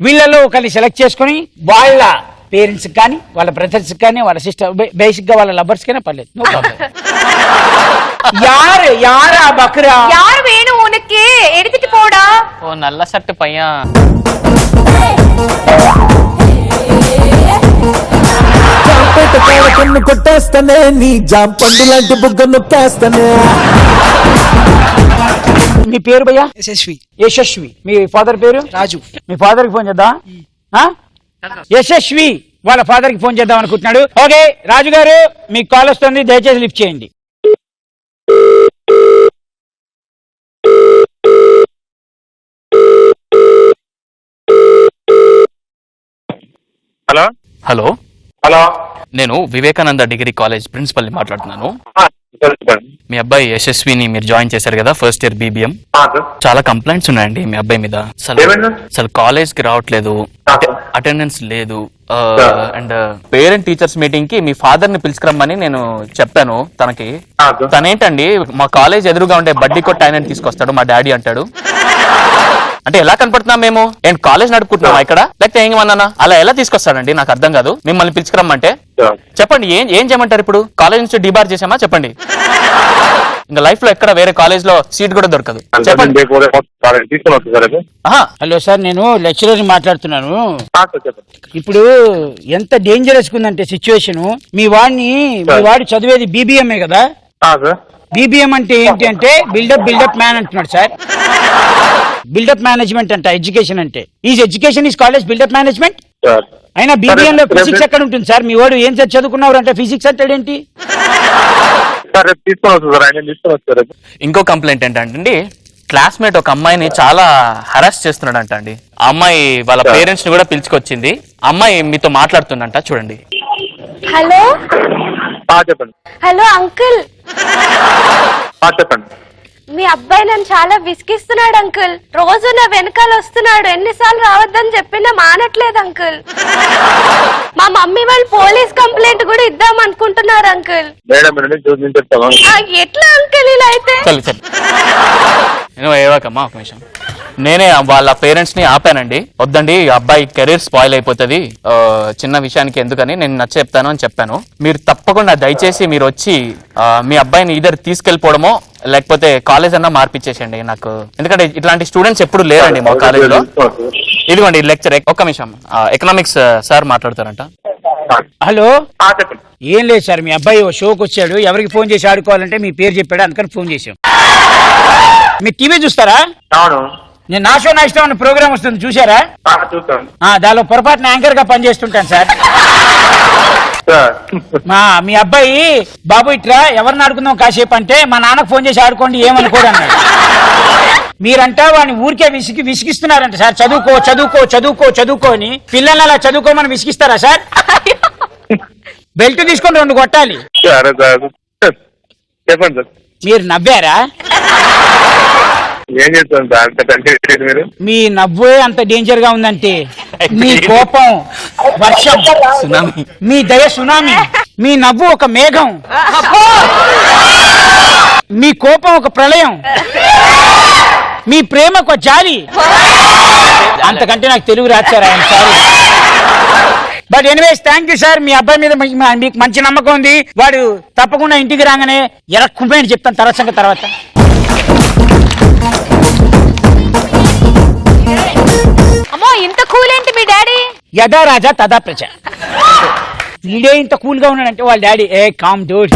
వీళ్ళలో ఒకరిని సెలెక్ట్ చేసుకుని వాళ్ళ పేరెంట్స్ కానీ వాళ్ళ బ్రదర్స్ కానీ వాళ్ళ సిస్టర్ బేసిక్ గా వాళ్ళ లవర్స్ కానీ పర్లేదు. No problem. యారా బక్రా யார் வேணும் உனக்கு எடுத்துட்டு போடா. ఓ నల్ల షర్ట్ పయ్యా. కన్ను కొట్టేస్తానే నీ జాంపండు లాంటి బుగ్గ నొక్కేస్తానే. మీ పేరు భయ్యా? యశస్వి. యశస్వి. మీ ఫాదర్ పేరు? రాజు. మీ ఫాదర్ కి ఫోన్ చేద్దాం. యశస్వి వాళ్ళ ఫాదర్ కి ఫోన్ చేద్దాం అనుకుంటున్నాడు. ఓకే రాజు గారు మీకు కాల్ వస్తుంది, దయచేసి లిఫ్ట్ చేయండి. హలో హలో హలో, నేను వివేకానంద డిగ్రీ కాలేజ్ ప్రిన్సిపల్ ని మాట్లాడుతున్నాను. మీ అబ్బాయి యశస్విని మీరు జాయిన్ చేశారు కదా, ఫస్ట్ ఇయర్ BBM. చాలా కంప్లైంట్స్ ఉన్నాయండి మీ అబ్బాయి మీద. అసలు కాలేజ్ కి రావట్లేదు, అటెండెన్స్ లేదు, అండ్ పేరెంట్ టీచర్స్ మీటింగ్ కి మీ ఫాదర్ ని పిలుచుకురమ్మని నేను చెప్పాను తనకి. తనేంటండి మా కాలేజ్ ఎదురుగా ఉండే బడ్డీ కొట్ట ఆయన తీసుకొస్తాడు, మా డాడీ అంటాడు. అంటే ఎలా కనపడుతున్నాం మేము? ఏంటి కాలేజ్ నడుపుకుంటున్నామా ఇక్కడ, లేకపోతే ఏమన్నా అలా ఎలా తీసుకొస్తాడండి? నాకు అర్థం కాదు. మిమ్మల్ని పిలుచుకురమ్మంటే చెప్పండి, ఏం చేయమంటారు ఇప్పుడు? కాలేజ్ నుంచి డిబార్ చేసామా చెప్పండి. ఇంకా లైఫ్ లో ఎక్కడ వేరే కాలేజ్ లో సీట్ కూడా దొరకదు చెప్పండి. హలో సార్, నేను లెక్చరర్ మాట్లాడుతున్నాను. ఇప్పుడు ఎంత డేంజరస్ ఉందంటే సిచ్యువేషన్, మీ వాడు చదివేది BBM కదా. BBM అంటే ఏంటి అంటే బిల్డప్ మ్యాన్ అంటున్నాడు సార్. బిల్డప్ మేనేజ్మెంట్ అంట ఎడ్యుకేషన్ అంటే. Education is college buildup management. అయినా BBM లో ఫిజిక్స్ ఎక్కడ ఉంటుంది సార్? మీ వాడు ఏం చదువుకున్నారు అంటే ఫిజిక్స్ అంటాడేంటి? ఇంకో కంప్లైంట్ ఏంటంటే క్లాస్మేట్ ఒక అమ్మాయిని చాలా హరాస్ చేస్తున్నాడంట అండి. ఆ అమ్మాయి వాళ్ళ పేరెంట్స్ ని కూడా పిలుచుకొచ్చింది. అమ్మాయి మీతో మాట్లాడుతుందంట, చూడండి. హలో చెప్పండి. హలో అంకుల్, చెప్పండి. మీ అబ్బాయి నన్ను చాలా విసిగిస్తున్నాడు అంకుల్. రోజు నా వెనకాల వస్తున్నాడు. ఎన్నిసార్లు రావద్దని చెప్పినా మానట్లేదు అంకుల్. మా మమ్మీ వాళ్ళు పోలీస్ కంప్లైంట్ కూడా ఇద్దాం అనుకుంటున్నారు అంకుల్. ఎట్లా అంకుల్ ఇలా అయితే? ఏవాకమ్మా ఒక నిమిషం. నేనే వాళ్ళ పేరెంట్స్ ని ఆపానండి. వద్దండి, అబ్బాయి కెరీర్ స్పాయిల్ అయిపోతుంది, చిన్న విషయానికి ఎందుకని నేను నచ్చ చెప్తాను అని చెప్పాను. మీరు తప్పకుండా దయచేసి మీరు వచ్చి మీ అబ్బాయిని ఇద్దరు తీసుకెళ్లిపోవడమో లేకపోతే కాలేజ్ అన్నా మార్పిచ్చేసండి నాకు. ఎందుకంటే ఇట్లాంటి స్టూడెంట్స్ ఎప్పుడు లేరండి మా కాలేజ్ లో. ఇదిగోండి లెక్చర్. ఒక్క నిమిషం, ఎకనామిక్స్ సార్ మాట్లాడతారంట. హలో, ఏం లేదు సార్, మీ అబ్బాయి షోకి వచ్చాడు. ఎవరికి ఫోన్ చేసి ఆడుకోవాలంటే మీ పేరు చెప్పాడు, అందుకని ఫోన్ చేశాం. మీరు టీవీ చూస్తారా? నేను నా షో నా ఇష్టం అన్న ప్రోగ్రామ్ వస్తుంది, చూసారా? దానిలో పొరపాటున యాంకర్ గా పనిచేస్తుంటాను సార్. మీ అబ్బాయి బాబు ఇట్రా ఎవరిని ఆడుకుందాం కాసేపు అంటే మా నాన్నకు ఫోన్ చేసి ఆడుకోండి ఏమనుకోడు అన్నాడు. మీరంటా వాడిని ఊరికే విసిగిస్తున్నారంట సార్. చదువుకో చదువుకో చదువుకో చదువుకో అని. పిల్లల్ని అలా చదువుకోమని విసిగిస్తారా సార్? బెల్ట్ తీసుకొని 2 కొట్టాలి. చెప్పండి సార్. మీరు నవ్వారా? ఏం చేస్తాను సార్? మీ నవ్వే అంత డేంజర్ గా ఉందంటే మీ కోపం వర్షం, మీ దయ సునామీ, మీ నవ్వు ఒక మేఘం, మీ కోపం ఒక ప్రళయం, మీ ప్రేమ ఒక జాలి. అంతకంటే నాకు తెలుగు రాచారా? Sorry. But anyways thank you sir. మీ అబ్బాయి మీద మీకు మంచి నమ్మకం ఉంది. వాడు తప్పకుండా ఇంటికి రాగానే ఎరక్కుమని చెప్తాను తర్వాత. అమ్మో, ఇంత కూల్ ఏంటి మీ డాడీ? యదా రాజా తదా ప్రజ. వీడే ఇంత కూల్ గా ఉన్నాడంటే వాళ్ళ డాడీ ఏ కామ్ డూడ్.